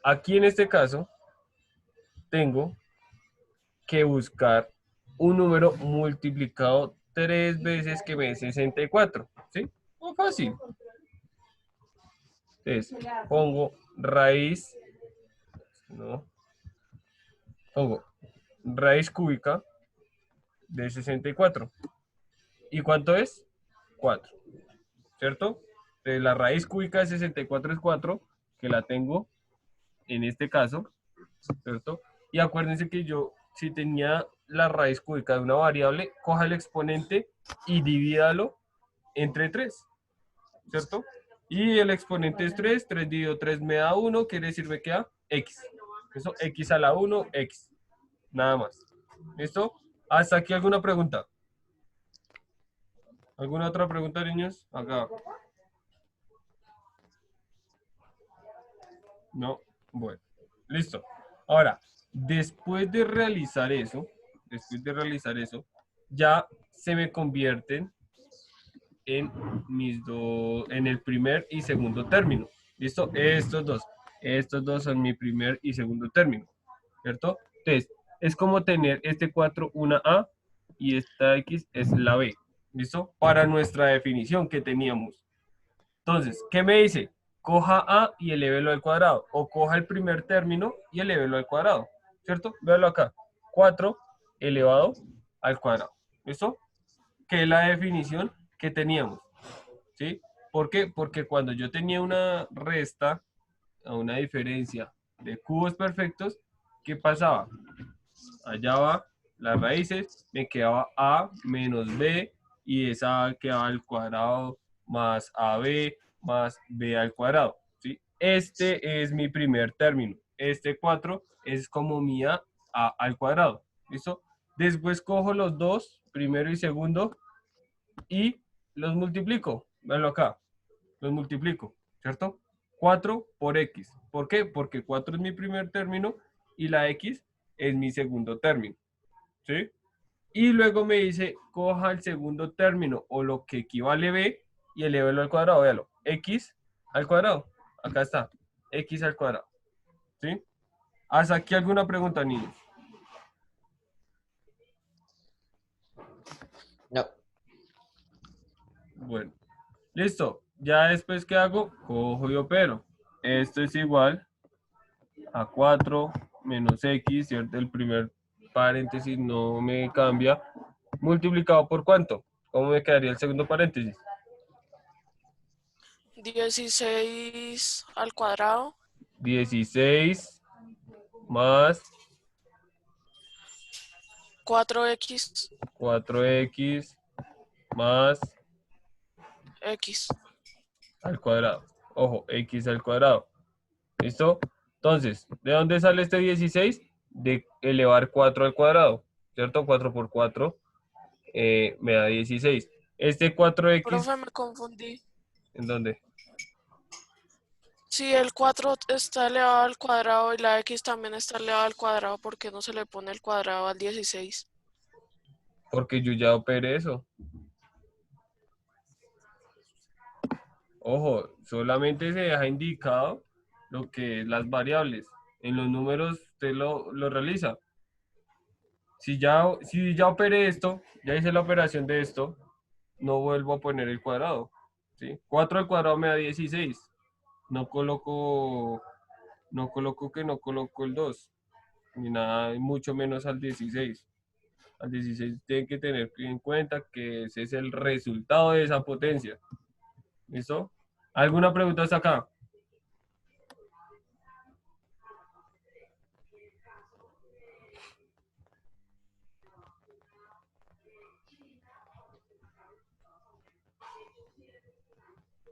Aquí en este caso, tengo que buscar un número multiplicado 3 veces que me dé 64. ¿Sí? Muy fácil. Entonces, pongo raíz, no, pongo raíz cúbica de 64. ¿Y cuánto es? 4, ¿cierto? Entonces, la raíz cúbica de 64 es 4, que la tengo en este caso, ¿cierto? Y acuérdense que yo, si tenía la raíz cúbica de una variable, coja el exponente y divídalo entre 3, ¿cierto? Y el exponente es 3, 3 dividido 3 me da 1, quiere decir me queda x. Eso, x a la 1, x. Nada más. ¿Listo? ¿Hasta aquí alguna pregunta? ¿Alguna otra pregunta, niños? Acá. No. Bueno. Listo. Ahora, después de realizar eso, ya se me convierten en en el primer y segundo término. ¿Listo? Estos dos son mi primer y segundo término, ¿cierto? Entonces, es como tener este 4 una A y esta X es la B, ¿listo? Para nuestra definición que teníamos. Entonces, ¿qué me dice? Coja A y elévelo al cuadrado, o coja el primer término y elévelo al cuadrado, ¿cierto? Véalo acá, 4 elevado al cuadrado, ¿listo? Que es la definición que teníamos. ¿Sí? ¿Por qué? Porque cuando yo tenía una resta, o una diferencia de cubos perfectos, ¿qué pasaba? Allá va las raíces, me quedaba a menos b, y esa A quedaba al cuadrado más ab más b al cuadrado. ¿Sí? Este es mi primer término. Este 4 es como mi a al cuadrado. ¿Listo? Después cojo los dos, primero y segundo, y los multiplico. Véanlo acá. Los multiplico, ¿cierto? 4 por x. ¿Por qué? Porque 4 es mi primer término y la x es mi segundo término, ¿sí? Y luego me dice, coja el segundo término o lo que equivale a b y elévelo al cuadrado, véalo. X al cuadrado. Acá está. X al cuadrado, ¿sí? ¿Hasta aquí alguna pregunta, niños? No. Bueno, listo. Ya después, ¿qué hago? Cojo y opero. Esto es igual a 4 menos x, ¿cierto? El primer paréntesis no me cambia. ¿Multiplicado por cuánto? ¿Cómo me quedaría el segundo paréntesis? 16 al cuadrado, 16 más 4x, 4x más x. al cuadrado. Ojo, x al cuadrado. ¿Listo? Entonces, ¿de dónde sale este 16? De elevar 4 al cuadrado, ¿cierto? 4 por 4 me da 16. Este 4x, Profe, me confundí. ¿en dónde? Si el 4 está elevado al cuadrado y la x también está elevada al cuadrado, ¿por qué no se le pone el cuadrado al 16? Porque yo ya operé eso. Ojo, solamente se deja indicado lo que es las variables. En los números usted lo realiza. Si ya operé esto, ya hice la operación de esto, no vuelvo a poner el cuadrado. ¿Sí? 4 al cuadrado me da 16. No coloco, no coloco el 2 ni nada, mucho menos al 16. Al 16 tienen que tener en cuenta que ese es el resultado de esa potencia. ¿Listo? ¿Alguna pregunta hasta acá?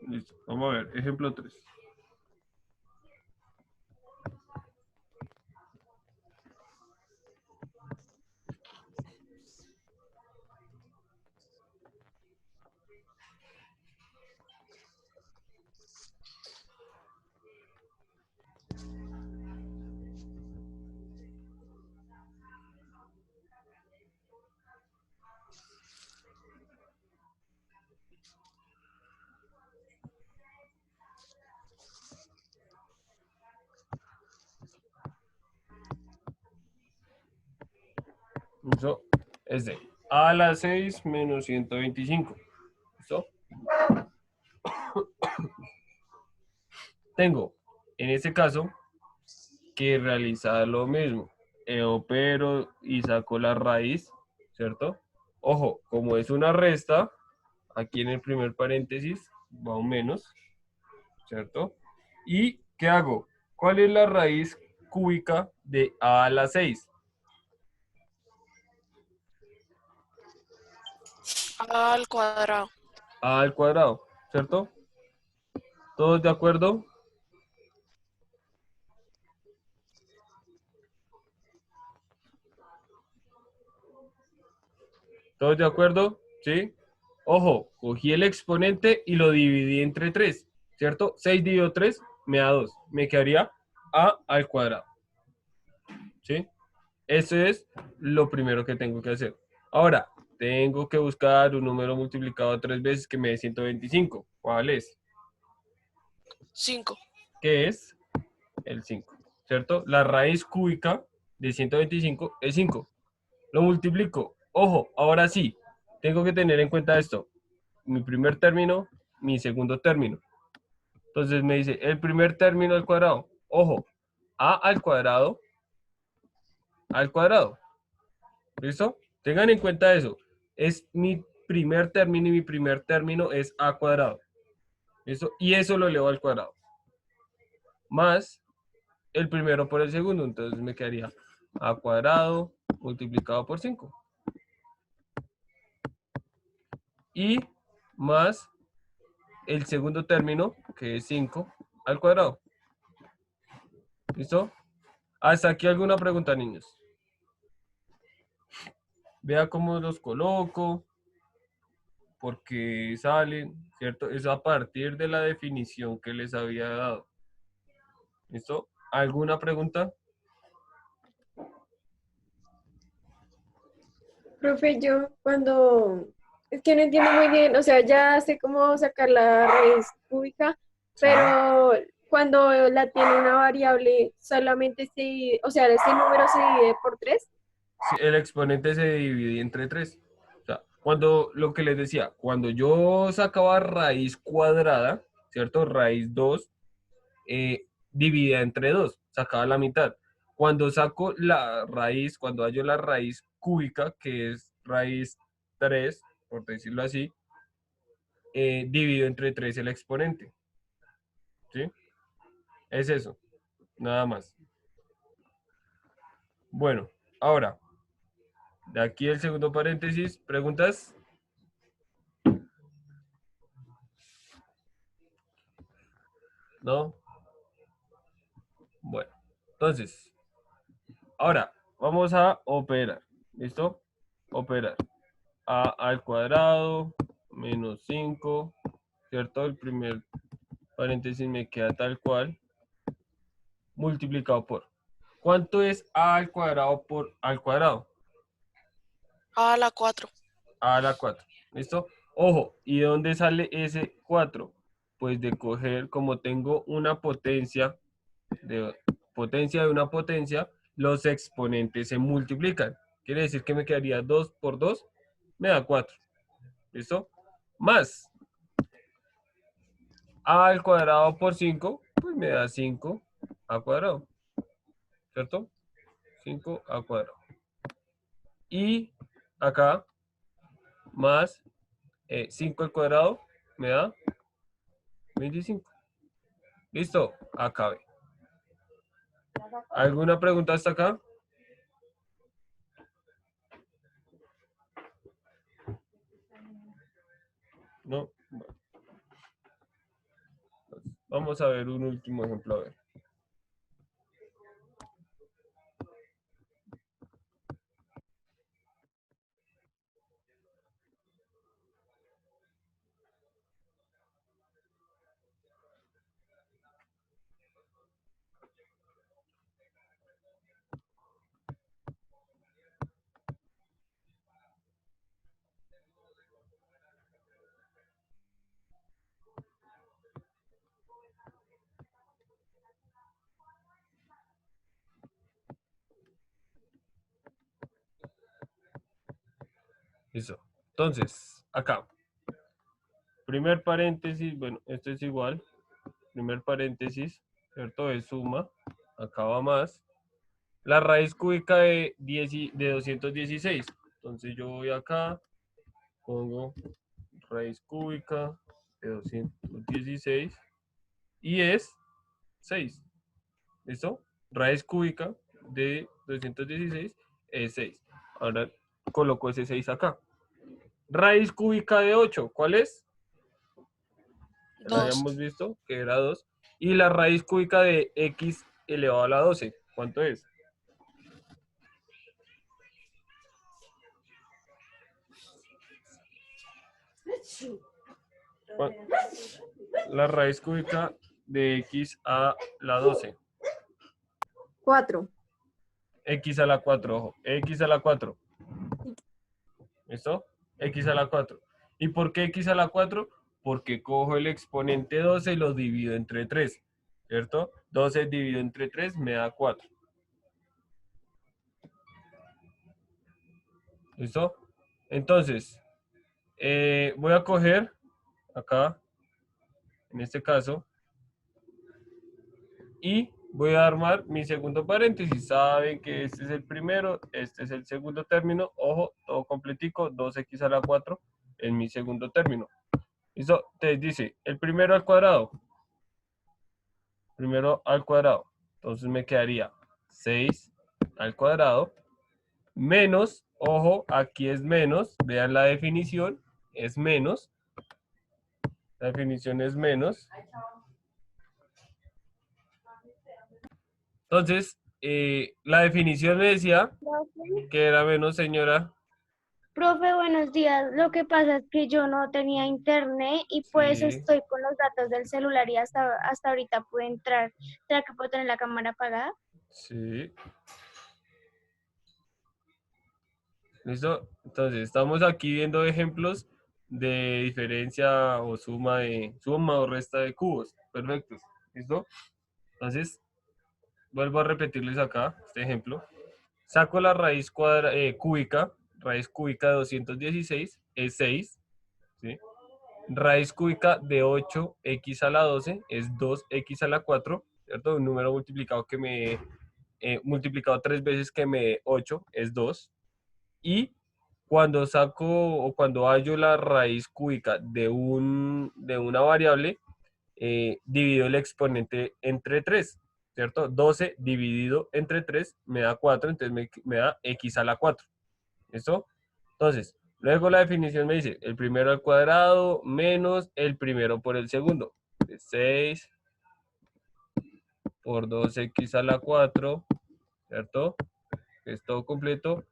Listo. Vamos a ver. Ejemplo 3. Eso es de a a la 6 menos 125. ¿Listo? Tengo, en este caso, que realizar lo mismo. Opero y saco la raíz, ¿cierto? Ojo, como es una resta, aquí en el primer paréntesis va un menos, ¿cierto? ¿Y qué hago? ¿Cuál es la raíz cúbica de a la 6? A al cuadrado. A al cuadrado, ¿cierto? ¿Todos de acuerdo? ¿Todos de acuerdo? ¿Sí? Ojo, cogí el exponente y lo dividí entre 3, ¿cierto? 6 dividido 3 me da 2. Me quedaría a al cuadrado, ¿sí? Eso es lo primero que tengo que hacer. Ahora, tengo que buscar un número multiplicado 3 veces que me dé 125. ¿Cuál es? 5. ¿Qué es? El 5, ¿cierto? La raíz cúbica de 125 es 5. Lo multiplico. Ojo, ahora sí, tengo que tener en cuenta esto. Mi primer término, mi segundo término. Entonces me dice el primer término al cuadrado. Ojo, a al cuadrado. ¿Listo? Tengan en cuenta eso. Es mi primer término y mi primer término es a cuadrado. ¿Listo? Y eso lo elevo al cuadrado. Más el primero por el segundo. Entonces me quedaría a cuadrado multiplicado por 5. Y más el segundo término, que es 5 al cuadrado. ¿Listo? ¿Hasta aquí alguna pregunta, niños? Vea cómo los coloco, porque salen, ¿cierto? Es a partir de la definición que les había dado. ¿Listo? ¿Alguna pregunta? Profe, yo cuando, es que no entiendo muy bien, o sea, ya sé cómo sacar la raíz cúbica, Sí. pero cuando la tiene una variable, solamente se, o sea, ese número se divide por 3. Sí, el exponente se divide entre 3. O sea, cuando, lo que les decía, cuando yo sacaba raíz cuadrada, ¿cierto? Raíz 2 dividida entre 2, sacaba la mitad. Cuando saco la raíz, cuando hallo la raíz cúbica, que es raíz 3, por decirlo así, divido entre 3 el exponente. ¿Sí? Es eso, nada más. Bueno, ahora, de aquí el segundo paréntesis, ¿preguntas? ¿No? Bueno, entonces, ahora vamos a operar. ¿Listo? Operar. A al cuadrado menos 5, ¿cierto? El primer paréntesis me queda tal cual, multiplicado por. ¿Cuánto es a al cuadrado por al cuadrado? A a la 4. A la 4. ¿Listo? Ojo, ¿y de dónde sale ese 4? Pues de coger, como tengo una potencia de una potencia, los exponentes se multiplican. Quiere decir que me quedaría 2 por 2, me da 4. ¿Listo? Más a al cuadrado por 5, pues me da 5 a cuadrado. ¿Cierto? 5 a cuadrado. Y acá, más 5 al cuadrado, me da 25. ¿Listo? Acabé. ¿Alguna pregunta hasta acá? No. Bueno, vamos a ver un último ejemplo. A ver. Listo. Entonces, acá. Primer paréntesis, bueno, esto es igual. Primer paréntesis, ¿cierto? Es suma. Acá va más. La raíz cúbica de 216. Entonces yo voy acá, pongo raíz cúbica de 216 y es 6. ¿Listo? Raíz cúbica de 216 es 6. Ahora coloco ese 6 acá. Raíz cúbica de 8, ¿cuál es? La 2. habíamos visto que era 2. Y la raíz cúbica de x elevado a la 12, ¿cuánto es? La raíz cúbica de x a la 12. 4. X a la 4, ojo. X a la 4. ¿Listo? X a la 4. ¿Y por qué x a la 4? Porque cojo el exponente 12 y lo divido entre 3. ¿Cierto? 12 dividido entre 3 me da 4. ¿Listo? Entonces, voy a coger acá, en este caso, y voy a armar mi segundo paréntesis. Saben que este es el primero, este es el segundo término. Ojo, todo completico, 2x a la 4 en mi segundo término. ¿Listo? Entonces dice, el primero al cuadrado. Primero al cuadrado. Entonces me quedaría 6 al cuadrado menos, ojo, aquí es menos. Vean la definición, es menos. La definición es menos. Entonces, la definición me decía Profe, que era menos, señora. profe, buenos días. Lo que pasa es que yo no tenía internet y pues Sí, estoy con los datos del celular y hasta ahorita pude entrar. ¿Será que puedo tener la cámara apagada? sí. ¿Listo? Entonces, estamos aquí viendo ejemplos de diferencia o suma o resta de cubos. Perfecto. ¿Listo? Entonces, vuelvo a repetirles acá este ejemplo. Saco la cúbica, raíz cúbica de 216 es 6, ¿sí? Raíz cúbica de 8x a la 12 es 2x a la 4, ¿cierto? Un número multiplicado multiplicado 3 veces que me dé 8 es 2. Y cuando saco o cuando hallo la raíz cúbica de una variable, divido el exponente entre 3, ¿cierto? 12 dividido entre 3 me da 4, entonces me da x a la 4. ¿Listo? Entonces, luego la definición me dice el primero al cuadrado menos el primero por el segundo. 6 por 2x a la 4, ¿cierto? Es todo completo.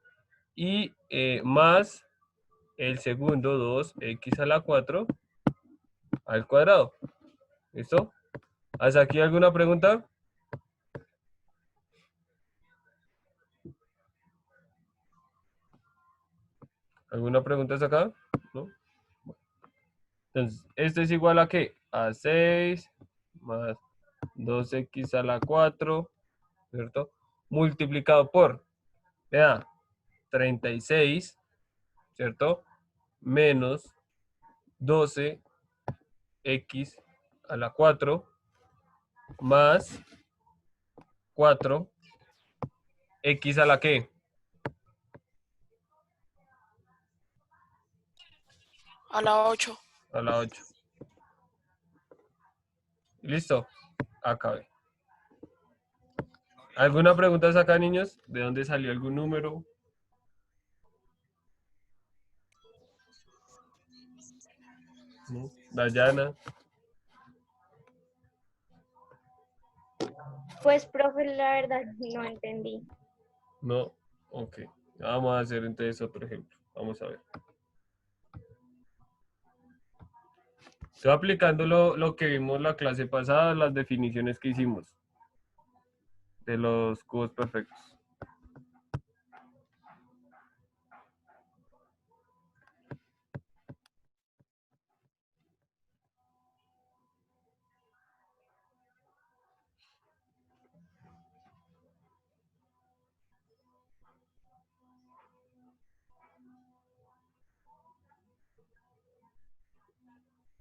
Y más el segundo 2x a la 4 al cuadrado. ¿Listo? ¿Hasta aquí alguna pregunta? ¿Alguna pregunta hasta acá? ¿No? Entonces, esto es igual a ¿qué? A 6 más 2x a la 4, ¿cierto? Multiplicado por, vea, 36, ¿cierto? Menos 12x a la 4 más 4x a la ¿qué? A la 8. A la 8. ¿Listo? Acabé. ¿Alguna pregunta acá, niños? ¿De dónde salió algún número? ¿No? Dayana. Pues, profe, la verdad no entendí. No. Ok. Vamos a hacer entonces otro ejemplo. Vamos a ver. Estoy aplicando lo que vimos la clase pasada, las definiciones que hicimos de los cubos perfectos.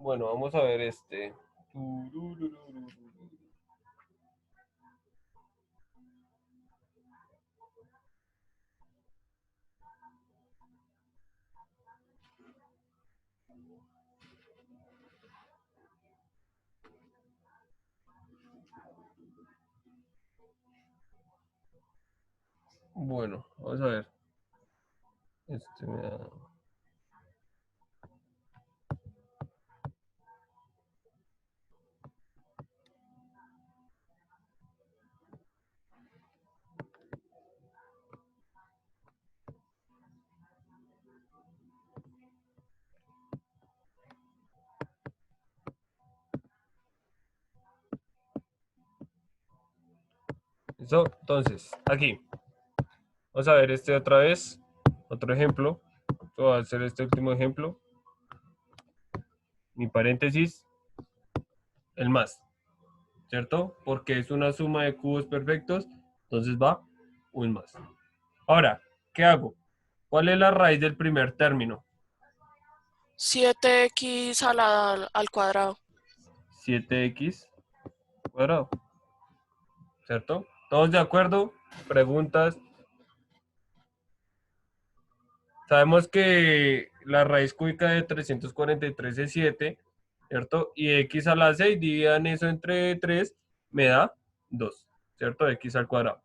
Bueno, vamos a ver este. Bueno, vamos a ver. Este me da- ¿Listo? Entonces, aquí. Vamos a ver este otra vez. Otro ejemplo. Voy a hacer este último ejemplo. Mi paréntesis, el más. ¿Cierto? Porque es una suma de cubos perfectos. Entonces va un más. Ahora, ¿qué hago? ¿Cuál es la raíz del primer término? 7x al cuadrado. 7x cuadrado. ¿Cierto? ¿Todos de acuerdo? Preguntas. Sabemos que la raíz cúbica de 343 es 7, ¿cierto? Y x a la 6, dividan eso entre 3, me da 2, ¿cierto? X al cuadrado.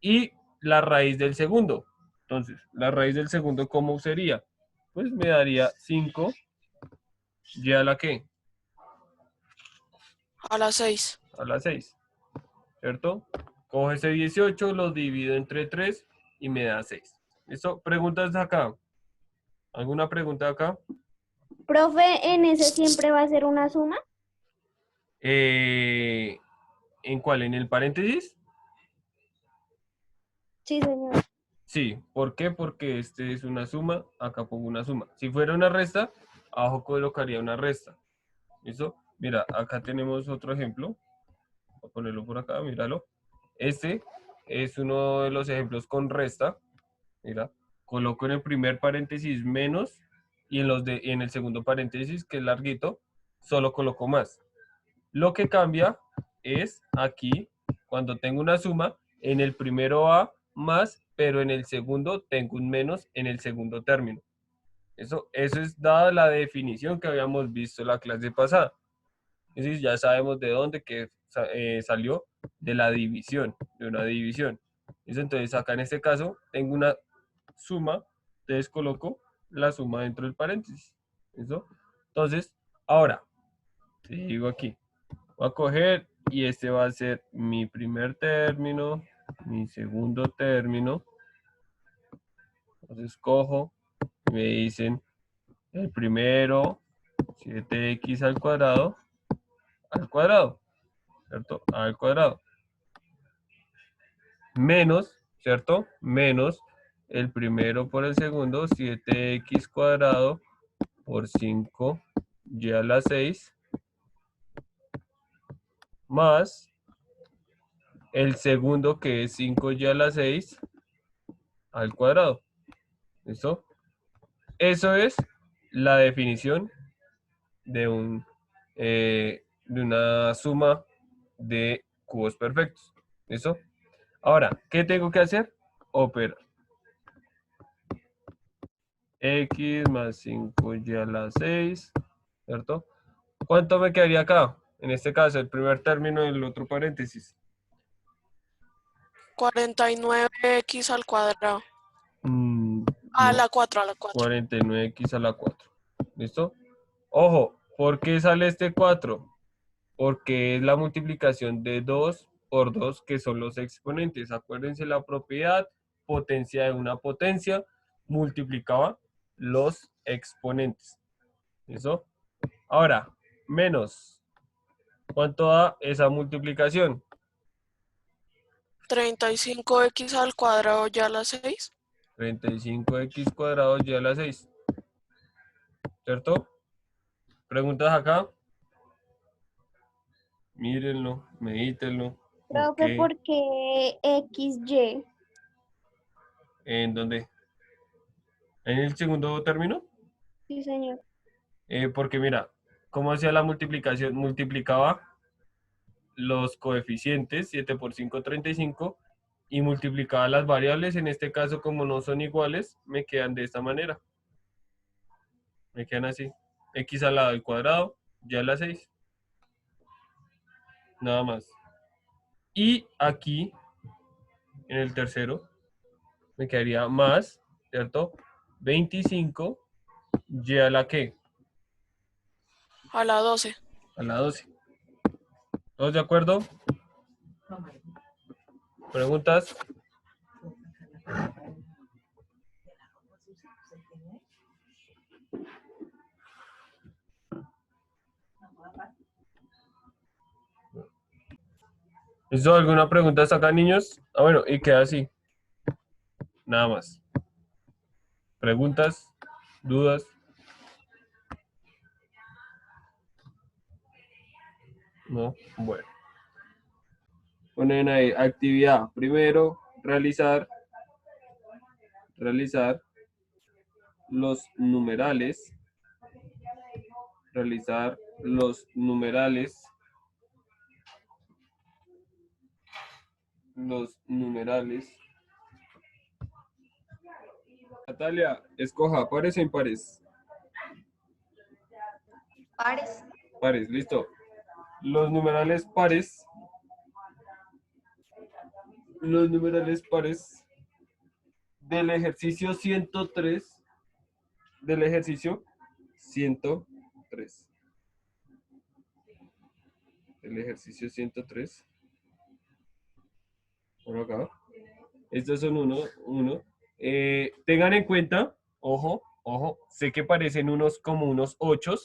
Y la raíz del segundo. Entonces, la raíz del segundo, ¿cómo sería? Pues me daría 5, ¿y a la qué? A las 6. A la 6, ¿cierto? Cojo ese 18, lo divido entre 3 y me da 6. ¿Listo? ¿Preguntas acá? ¿Alguna pregunta acá? Profe, ¿en ese siempre va a ser una suma? ¿En cuál? ¿En el paréntesis? Sí, señor. Sí. ¿Por qué? Porque este es una suma, acá pongo una suma. Si fuera una resta, abajo colocaría una resta. ¿Listo? Mira, acá tenemos otro ejemplo. Voy a ponerlo por acá, míralo. Este es uno de los ejemplos con resta. Mira, coloco en el primer paréntesis menos y en el segundo paréntesis, que es larguito, solo coloco más. Lo que cambia es aquí, cuando tengo una suma, en el primero va más, pero en el segundo tengo un menos en el segundo término. Eso es dada la definición que habíamos visto la clase pasada. Es decir, ya sabemos de dónde que salió de la división, de una división. Entonces acá en este caso tengo una suma, entonces coloco la suma dentro del paréntesis. ¿Listo? Entonces, ahora, digo aquí, voy a coger y este va a ser mi primer término, mi segundo término. Entonces cojo, me dicen el primero, 7x al cuadrado, ¿cierto? Al cuadrado. Menos, ¿cierto? Menos el primero por el segundo, 7x cuadrado por 5y a la 6, más el segundo que es 5y a la 6 al cuadrado. ¿Listo? Eso es la definición de de una suma de cubos perfectos. ¿Listo? Ahora, ¿qué tengo que hacer? Operar. X más 5y a la 6, ¿cierto? ¿Cuánto me quedaría acá? En este caso, el primer término del otro paréntesis. 49x al cuadrado. A No, la 4, a la 4. 49x a la 4. ¿Listo? Ojo, ¿por qué sale este 4? Porque es la multiplicación de 2 por 2, que son los exponentes. Acuérdense la propiedad, potencia de una potencia, multiplicaba los exponentes. ¿Listo? Ahora, menos. ¿Cuánto da esa multiplicación? 35x al cuadrado ya a la 6. 35x cuadrado y a la 6. ¿Cierto? ¿Preguntas acá? Mírenlo, medítenlo. ¿Por Profe, qué? ¿por qué XY? ¿En dónde? ¿En el segundo término? Sí, señor. Porque mira, ¿Cómo hacía la multiplicación? Multiplicaba los coeficientes, 7 por 5, 35, y multiplicaba las variables. En este caso, como no son iguales, me quedan de esta manera. Me quedan así. X al lado del cuadrado, ya la 6. Nada más. Y aquí, en el tercero, me quedaría más, ¿cierto? 25, y a la ¿qué? A la 12. A la 12. ¿Todos de acuerdo? ¿Preguntas? ¿Listo? ¿Alguna pregunta hasta acá, niños? Ah, bueno, y queda así. Nada más. ¿Preguntas? ¿Dudas? No. Bueno. Ponen ahí actividad. Primero, realizar los numerales. Realizar los numerales. Los numerales. Natalia, escoja pares o impares. Pares. Pares, listo. Los numerales pares. Los numerales pares del ejercicio 103. Del ejercicio 103. El ejercicio 103. Por acá. Estos son uno. Tengan en cuenta, ojo, sé que parecen como unos 8,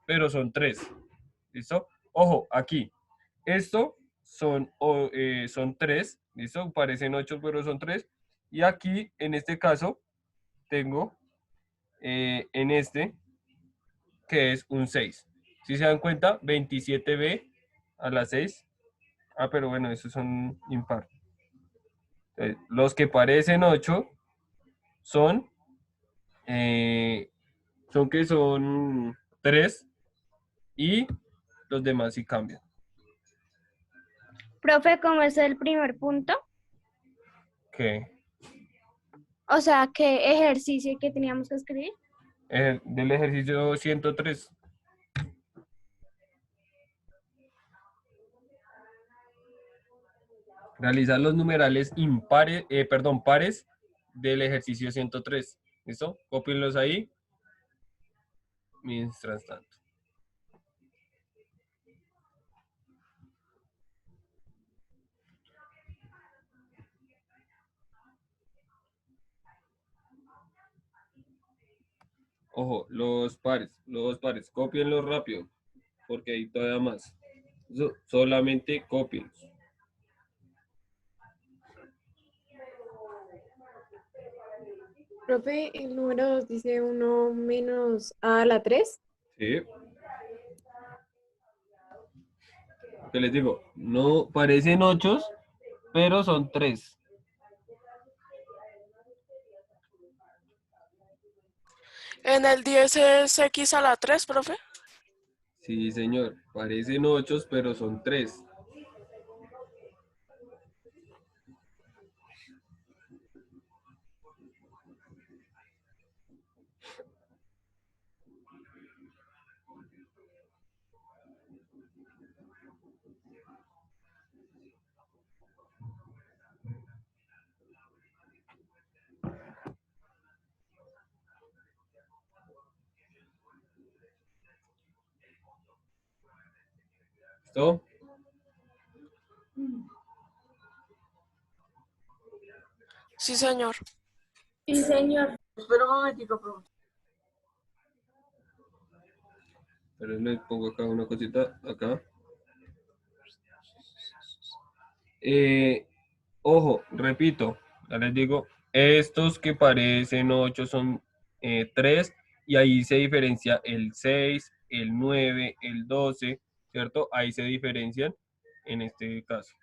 pero son 3. ¿Listo? Ojo, aquí. Esto son 3. ¿Listo? Parecen 8, pero son 3. Y aquí, en este caso, tengo en este, que es un 6. Si se dan cuenta, 27b a la 6. Ah, pero bueno, esos son impar. Los que parecen 8 son, son 3 y los demás sí cambian. Profe, ¿cómo es el primer punto? ¿Qué? O sea, ¿qué ejercicio que teníamos que escribir? Del ejercicio 103. Realizar los numerales pares del ejercicio 103. ¿Listo? Cópienlos ahí. Mientras tanto. Ojo, los pares, cópienlos rápido, porque hay todavía más. Solamente cópienlos. Profe, el número 2 dice 1 menos a la 3. Sí. Que les digo, no parecen 8, pero son 3. En el 10 es X a la 3, profe. Sí, señor, parecen 8, pero son 3. ¿Listo? Sí, señor. Sí, señor. Espera un momentico, profe. Pero les pongo acá una cosita, acá. Ojo, repito, ya les digo, estos que parecen 8 son 3 y ahí se diferencia el 6, el 9, el 12, ¿cierto? Ahí se diferencian en este caso.